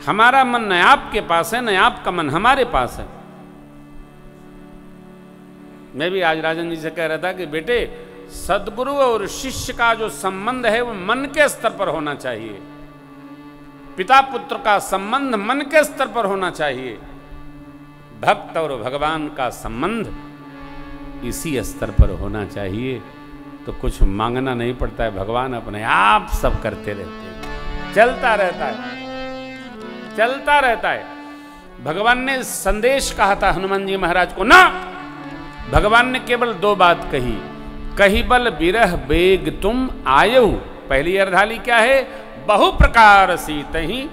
हमारा मन न आपके पास है, न आपका मन हमारे पास है। मैं भी आज राजन जी से कह रहा था कि बेटे, सदगुरु और शिष्य का जो संबंध है वो मन के स्तर पर होना चाहिए। पिता पुत्र का संबंध मन के स्तर पर होना चाहिए। भक्त और भगवान का संबंध इसी स्तर पर होना चाहिए, तो कुछ मांगना नहीं पड़ता है। भगवान अपने आप सब करते रहते हैं, चलता रहता है, चलता रहता है। भगवान ने संदेश कहा था हनुमान जी महाराज को ना, भगवान ने केवल 2 बात कही, कही बल बिरह बेग तुम आयु। पहली अर्धाली क्या है? बहु प्रकार सीत ही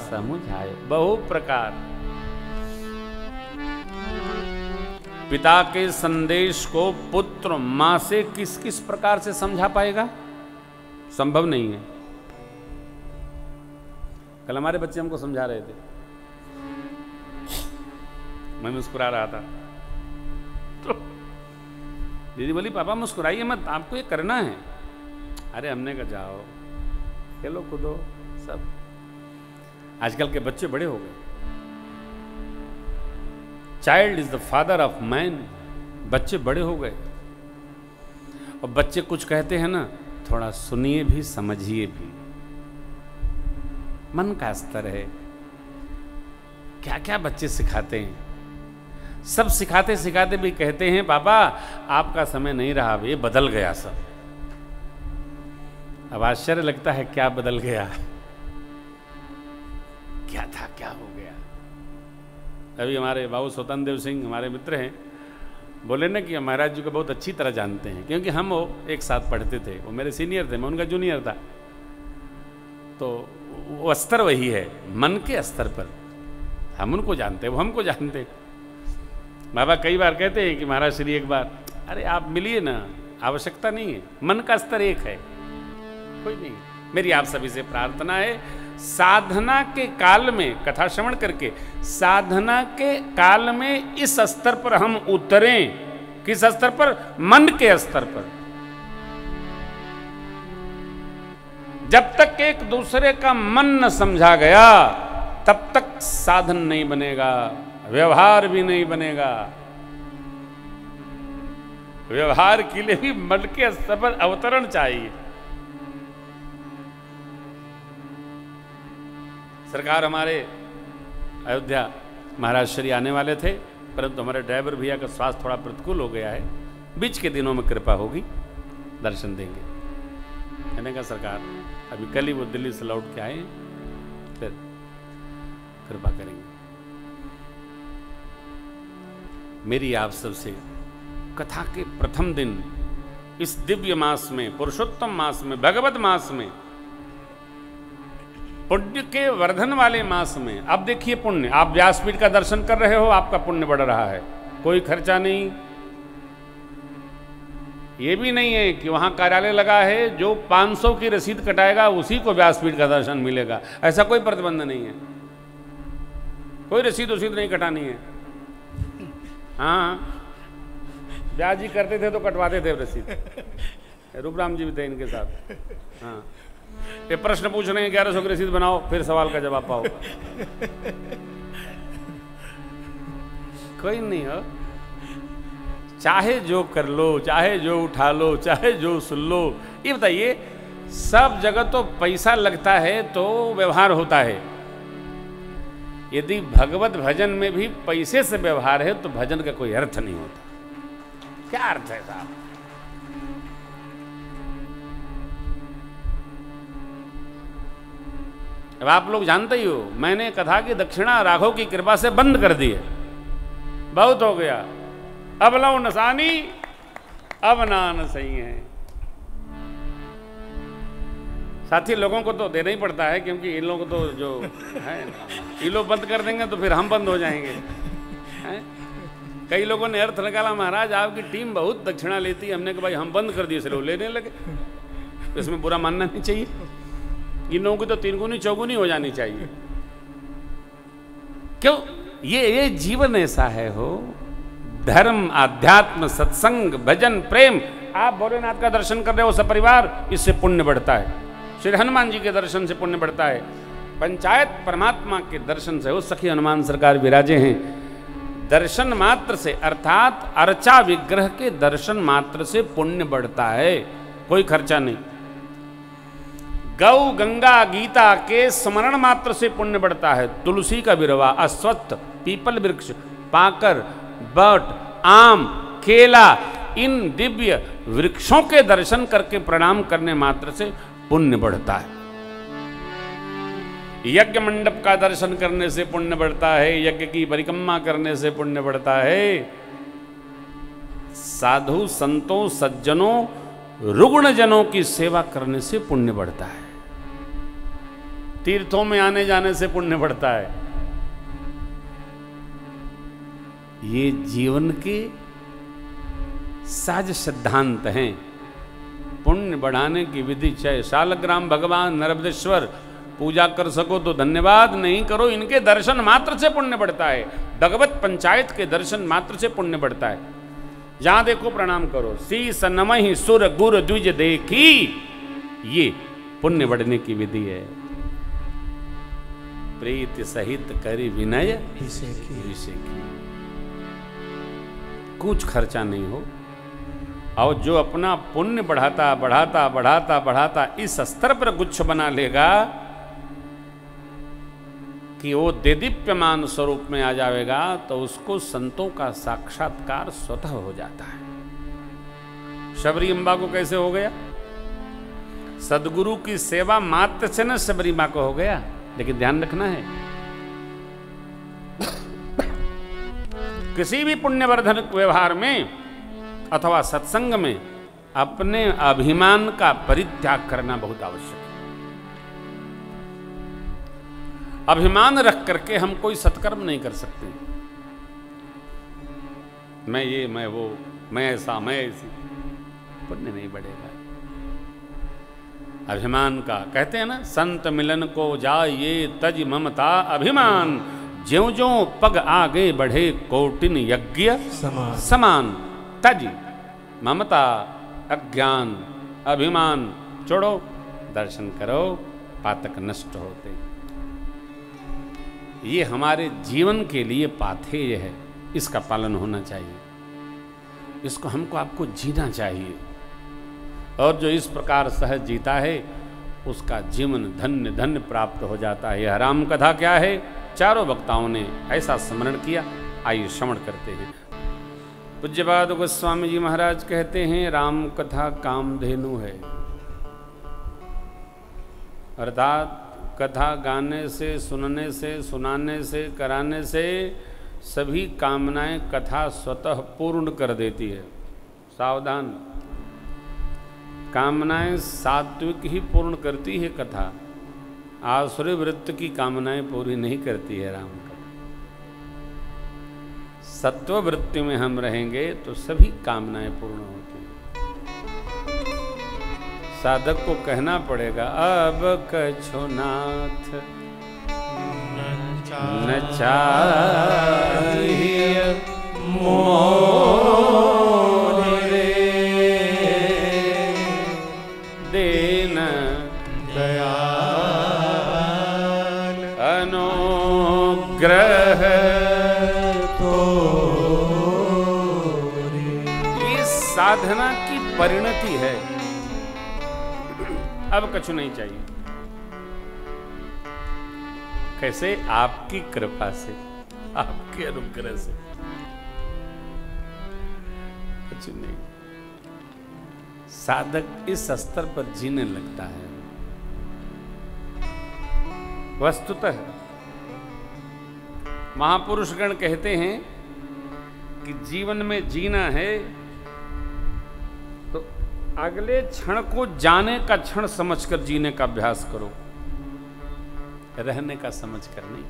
समुझ आए। बहु प्रकार। पिता के संदेश को पुत्र मां से किस किस प्रकार से समझा पाएगा? संभव नहीं है। कल हमारे बच्चे हमको समझा रहे थे, मैं मुस्कुरा रहा था, तो दीदी बोली पापा मुस्कुराइए मत, आपको ये करना है। अरे हमने कहा जाओ खेलो कूदो सब। आजकल के बच्चे बड़े हो गए। Child is the father of man. बच्चे बड़े हो गए और बच्चे कुछ कहते हैं ना, थोड़ा सुनिए भी समझिए भी। मन का स्तर है। क्या क्या बच्चे सिखाते हैं, सब सिखाते सिखाते भी कहते हैं पापा आपका समय नहीं रहा, अब ये बदल गया सब। अब आश्चर्य लगता है क्या बदल गया, क्या था क्या हो गया। अभी हमारे बाबू स्वतंत्र देव सिंह हमारे मित्र हैं, बोले ना कि महाराज जी को बहुत अच्छी तरह जानते हैं, क्योंकि हम वो एक साथ पढ़ते थे। वो मेरे सीनियर थे, मैं उनका जूनियर था, तो वो स्तर वही है, मन के स्तर पर हम उनको जानते, वो हमको जानते। बाबा कई बार कहते हैं कि महाराज श्री एक बार, अरे आप मिलिए ना, आवश्यकता नहीं है, मन का स्तर एक है, कोई नहीं। मेरी आप सभी से प्रार्थना है, साधना के काल में, कथा श्रवण करके साधना के काल में इस स्तर पर हम उतरें। किस स्तर पर? मन के स्तर पर। जब तक एक दूसरे का मन न समझा गया तब तक साधन नहीं बनेगा, व्यवहार भी नहीं बनेगा। व्यवहार के लिए भी मन के स्तर पर अवतरण चाहिए। सरकार हमारे अयोध्या महाराज श्री आने वाले थे, परंतु हमारे ड्राइवर भैया का स्वास्थ्य थोड़ा प्रतिकूल हो गया है। बीच के दिनों में कृपा होगी, दर्शन देंगे। मैंने कहा सरकार अभी कल ही वो दिल्ली से लौट के आए, फिर कृपा करेंगे। मेरी आप सबसे कथा के प्रथम दिन इस दिव्य मास में, पुरुषोत्तम मास में, भगवत मास में, पुण्य के वर्धन वाले मास में, अब देखिए पुण्य, आप व्यासपीठ का दर्शन कर रहे हो, आपका पुण्य बढ़ रहा है, कोई खर्चा नहीं। ये भी नहीं है कि वहां कार्यालय लगा है, जो 500 की रसीद कटाएगा उसी को व्यासपीठ का दर्शन मिलेगा, ऐसा कोई प्रतिबंध नहीं है। कोई रसीद नहीं कटानी है। हाँ, ब्याज जी करते थे तो कटवाते थे रसीद, रूपराम जी भी थे इनके साथ। हाँ, ये प्रश्न पूछ रहे हैं 1100 की रसीद बनाओ, फिर सवाल का जवाब पाओ। कोई नहीं हो, चाहे जो कर लो, चाहे जो उठा लो, चाहे जो सुन लो। ये बताइए, सब जगह तो पैसा लगता है तो व्यवहार होता है। यदि भगवत भजन में भी पैसे से व्यवहार है तो भजन का कोई अर्थ नहीं होता। क्या अर्थ है साहब? अब आप लोग जानते ही हो, मैंने कथा की दक्षिणा राघव की कृपा से बंद कर दी है, बहुत हो गया। अब लो नसानी, अब नान सही है। साथी लोगों को तो देना ही पड़ता है, क्योंकि इन लोगों को तो जो है, ये लोग बंद कर देंगे तो फिर हम बंद हो जाएंगे। है? कई लोगों ने अर्थ निकाला, महाराज आपकी टीम बहुत दक्षिणा लेती है। हमने कहा भाई हम बंद कर दिए, इसलिए लेने लगे। तो इसमें बुरा मानना नहीं चाहिए। इन लोगों की तो 3 गुनी 4 गुनी हो जानी चाहिए। क्यों? ये जीवन ऐसा है हो, धर्म, आध्यात्म, सत्संग, भजन, प्रेम। आप भोलेनाथ का दर्शन कर रहे हो सपरिवार, इससे पुण्य बढ़ता है। श्री हनुमान जी के दर्शन से पुण्य बढ़ता है। पंचायत परमात्मा के दर्शन से हो। सखी हनुमान सरकार विराजे हैं, दर्शन मात्र से, अर्थात अर्चा विग्रह के दर्शन मात्र से पुण्य बढ़ता है, कोई खर्चा नहीं। गौ गंगा गीता के स्मरण मात्र से पुण्य बढ़ता है। तुलसी का बिरवा, अश्वत्थ, पीपल वृक्ष, पाकर, बट, आम, केला, इन दिव्य वृक्षों के दर्शन करके प्रणाम करने मात्र से पुण्य बढ़ता है। यज्ञ मंडप का दर्शन करने से पुण्य बढ़ता है, यज्ञ की परिक्रमा करने से पुण्य बढ़ता है। साधु संतों सज्जनों रुग्ण जनों की सेवा करने से पुण्य बढ़ता है। तीर्थों में आने जाने से पुण्य बढ़ता है। ये जीवन के सहज सिद्धांत हैं। पुण्य बढ़ाने की विधि चाहे शालग्राम भगवान नर्मदेश्वर पूजा कर सको तो धन्यवाद, नहीं करो इनके दर्शन मात्र से पुण्य बढ़ता है। भगवत पंचायत के दर्शन मात्र से पुण्य बढ़ता है। जहां देखो प्रणाम करो, शीस नमहि सुर गुर द्विज देखी, ये पुण्य बढ़ने की विधि है। प्रीति सहित करी विनय अभिषेकी, कुछ खर्चा नहीं हो। और जो अपना पुण्य बढ़ाता बढ़ाता बढ़ाता बढ़ाता इस स्तर पर गुच्छ बना लेगा कि वो देदीप्यमान स्वरूप में आ जाएगा, तो उसको संतों का साक्षात्कार स्वतः हो जाता है। शबरी अम्बा को कैसे हो गया? सदगुरु की सेवा मात्र से न शबरी मां को हो गया। लेकिन ध्यान रखना है, किसी भी पुण्यवर्धन व्यवहार में अथवा सत्संग में अपने अभिमान का परित्याग करना बहुत आवश्यक है। अभिमान रख करके हम कोई सत्कर्म नहीं कर सकते। मैं ये, मैं वो, मैं ऐसा, मैं ऐसी, पुण्य नहीं बढ़ेगा। अभिमान का कहते हैं ना, संत मिलन को जाए तज ममता अभिमान, ज्यों ज्यों पग आगे बढ़े कोटिन यज्ञ समान। तज ममता अज्ञान अभिमान छोड़ो, दर्शन करो, पातक नष्ट होते। ये हमारे जीवन के लिए पाथेय है, इसका पालन होना चाहिए। इसको हमको आपको जीना चाहिए। और जो इस प्रकार सहज जीता है उसका जीवन धन्य धन्य प्राप्त हो जाता है। यह राम कथा क्या है? चारों वक्ताओं ने ऐसा स्मरण किया। आइए श्रवण करते हैं। पूज्यपाद गोस्वामी जी महाराज कहते हैं, राम कथा कामधेनु है। अर्थात कथा गाने से, सुनने से, सुनाने से, कराने से सभी कामनाएं कथा स्वतः पूर्ण कर देती है। सावधान, कामनाएं सात्विक ही पूर्ण करती है कथा, आसुरी वृत्त की कामनाएं पूरी नहीं करती है राम कथा। सत्व वृत्ति में हम रहेंगे तो सभी कामनाएं पूर्ण होती हैं। साधक को कहना पड़ेगा, अब कछो नाथ न चाहिए मोरे, देन दयाल अनुग्रह तो। ये साधना की परिणति है। अब कछु नहीं चाहिए। कैसे? आपकी कृपा से, आपके अनुग्रह से, कुछ नहीं। साधक इस स्तर पर जीने लगता है। वस्तुतः महापुरुषगण कहते हैं कि जीवन में जीना है तो अगले क्षण को जाने का क्षण समझकर जीने का अभ्यास करो, रहने का समझकर नहीं।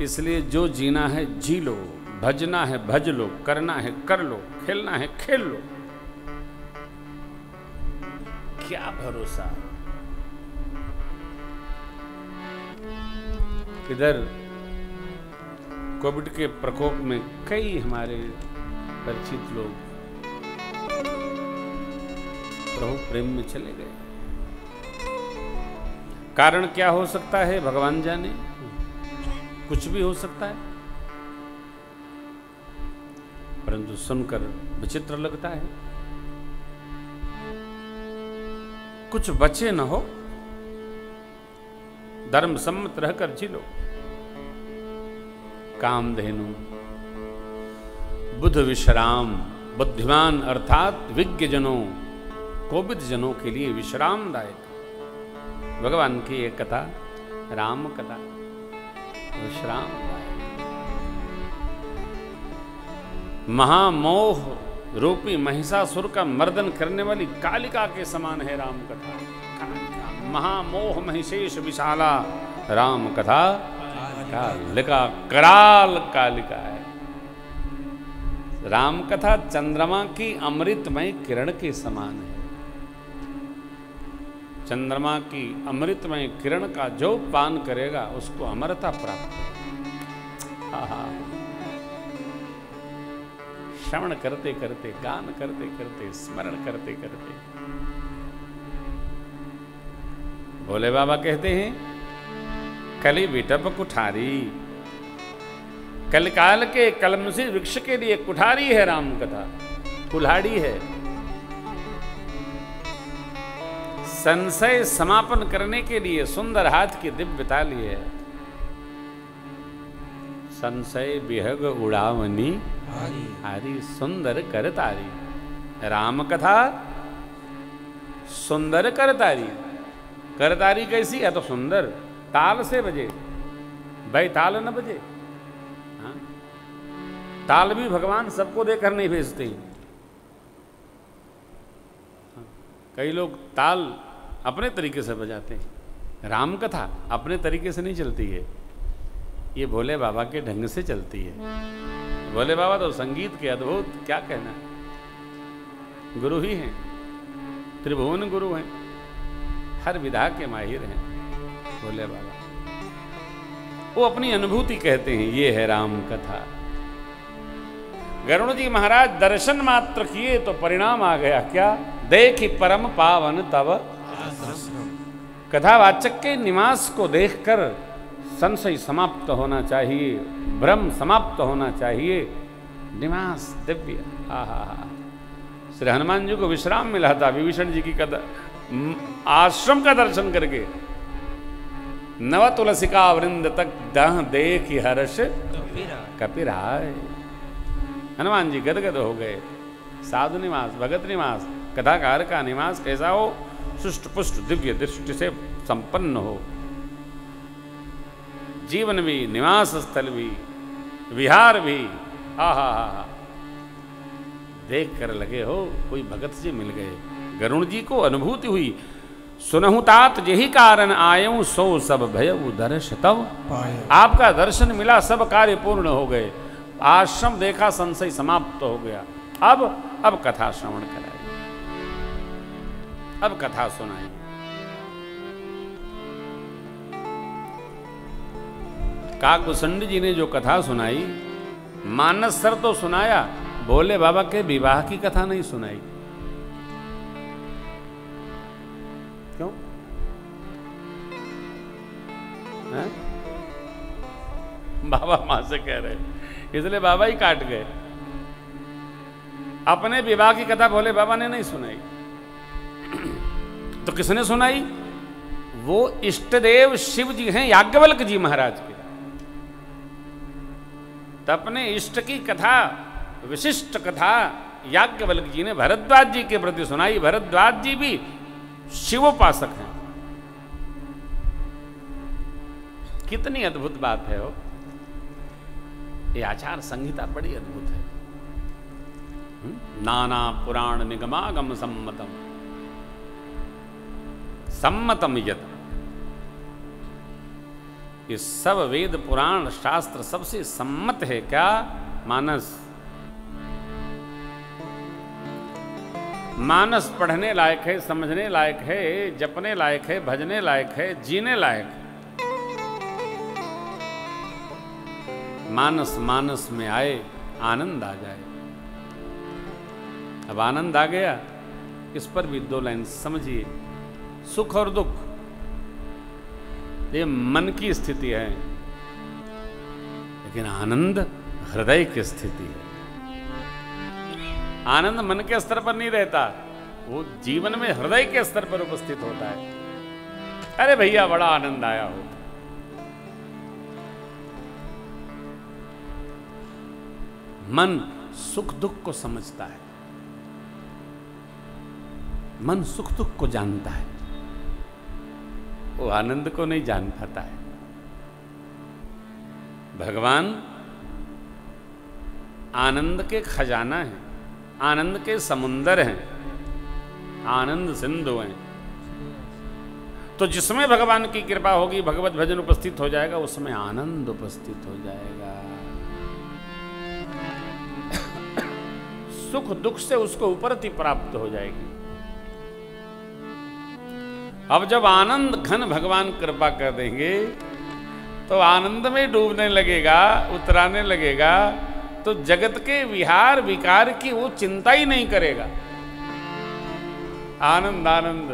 इसलिए जो जीना है जी लो, भजना है भज लो, करना है कर लो, खेलना है खेल लो। क्या भरोसा। इधर कोविड के प्रकोप में कई हमारे परिचित लोग प्रभु प्रेम में चले गए। कारण क्या हो सकता है भगवान जाने। कुछ भी हो सकता है, परंतु सुनकर विचित्र लगता है। कुछ बचे न हो, धर्म सम्मत रहकर जी लो। कामधेनु बुध विश्राम, बुद्धिमान अर्थात विज्ञ जनों, कोविद जनों के लिए विश्रामदायक भगवान की एक कथा, राम कथा विश्रामदायक। महामोह रूपी महिषासुर का मर्दन करने वाली कालिका के समान है राम कथा। कालिका, महामोह महिषेश विशाला, राम कथा कालिका, कराल कालिका है। राम कथा चंद्रमा की अमृतमय किरण के समान है। चंद्रमा की अमृतमय किरण का जो पान करेगा उसको अमरता प्राप्त होगी। श्रवण करते करते, गान करते करते, स्मरण करते करते, भोले बाबा कहते हैं कली विटप कुठारी। कलकाल के कलमसी वृक्ष के लिए कुठारी है राम कथा, कुल्हाड़ी है। संशय समापन करने के लिए सुंदर हाथ की दिव्य ताली है। संशय विहग उड़ावनी हारी, सुंदर करतारी। राम कथा सुंदर करतारी। करतारी कैसी है? तो सुंदर, ताल से बजे, भाई ताल न बजे। हाँ? ताल भी भगवान सबको देकर नहीं भेजते। हाँ? कई लोग ताल अपने तरीके से बजाते हैं, राम कथा अपने तरीके से नहीं चलती है, ये भोले बाबा के ढंग से चलती है। भोले बाबा तो संगीत के अद्भुत, क्या कहना, गुरु ही हैं, त्रिभुवन गुरु हैं, हर विधा के माहिर हैं भोले बाबा। वो अपनी अनुभूति कहते हैं, ये है राम कथा। गरुड़ जी महाराज दर्शन मात्र किए तो परिणाम आ गया, क्या? देखि परम पावन तव कथावाचक के निवास को देखकर संशय समाप्त होना चाहिए, भ्रम समाप्त होना चाहिए। निवास दिव्य, श्री हनुमान जी को विश्राम मिला था विभीषण जी की आश्रम का दर्शन करके। नव तुलसिका वृंद तक दह देख हर्ष कपिराय। हनुमान जी गदगद हो गए। साधु निवास, भगत निवास, कथाकार का निवास कैसा हो? सुष्ट पुष्ट दिव्य दृष्टि से संपन्न हो। जीवन भी, निवास स्थल भी, विहार भी, हा देख कर लगे हो कोई भगत जी मिल गए। गरुड़ जी को अनुभूति हुई, सुनहु तात यही कारण आयऊं, सो सब भयउ दर्श तब। आपका दर्शन मिला, सब कार्य पूर्ण हो गए। आश्रम देखा, संशय समाप्त हो गया। अब कथा श्रवण कराई, अब कथा सुनाई। काकुसंड जी ने जो कथा सुनाई, मानस सर तो सुनाया, भोले बाबा के विवाह की कथा नहीं सुनाई। क्यों? है? बाबा मां से कह रहे, इसलिए बाबा ही काट गए। अपने विवाह की कथा भोले बाबा ने नहीं सुनाई, तो किसने सुनाई? वो इष्टदेव शिव जी हैं, याज्ञवल्क जी महाराज के। तो अपने इष्ट की कथा, विशिष्ट कथा याज्ञवल्क जी ने भरद्वाज जी के प्रति सुनाई। भरद्वाज जी भी शिवोपासक हैं। कितनी अद्भुत बात है वो। ये आचार संहिता बड़ी अद्भुत है। नाना पुराण निगमागम सम्मतम सम्मतम यत। ये सब वेद पुराण शास्त्र सबसे सम्मत है। क्या? मानस। मानस पढ़ने लायक है, समझने लायक है, जपने लायक है, भजने लायक है, जीने लायक है। मानस मानस में आए, आनंद आ जाए। अब आनंद आ गया, इस पर भी दो लाइन समझिए। सुख और दुख ये मन की स्थिति है। लेकिन आनंद हृदय की स्थिति है। आनंद मन के स्तर पर नहीं रहता, वो जीवन में हृदय के स्तर पर उपस्थित होता है। अरे भैया बड़ा आनंद आया हो, मन सुख दुख को समझता है, मन सुख दुख को जानता है, वो आनंद को नहीं जान पाता है। भगवान आनंद के खजाना हैं, आनंद के समुंदर हैं, आनंद सिंधु हैं। तो जिसमें भगवान की कृपा होगी, भगवत भजन उपस्थित हो जाएगा, उसमें आनंद उपस्थित हो जाएगा। सुख दुख से उसको उपरति प्राप्त हो जाएगी। अब जब आनंद घन भगवान कृपा कर देंगे तो आनंद में डूबने लगेगा, उतराने लगेगा, तो जगत के विहार विकार की वो चिंता ही नहीं करेगा। आनंद आनंद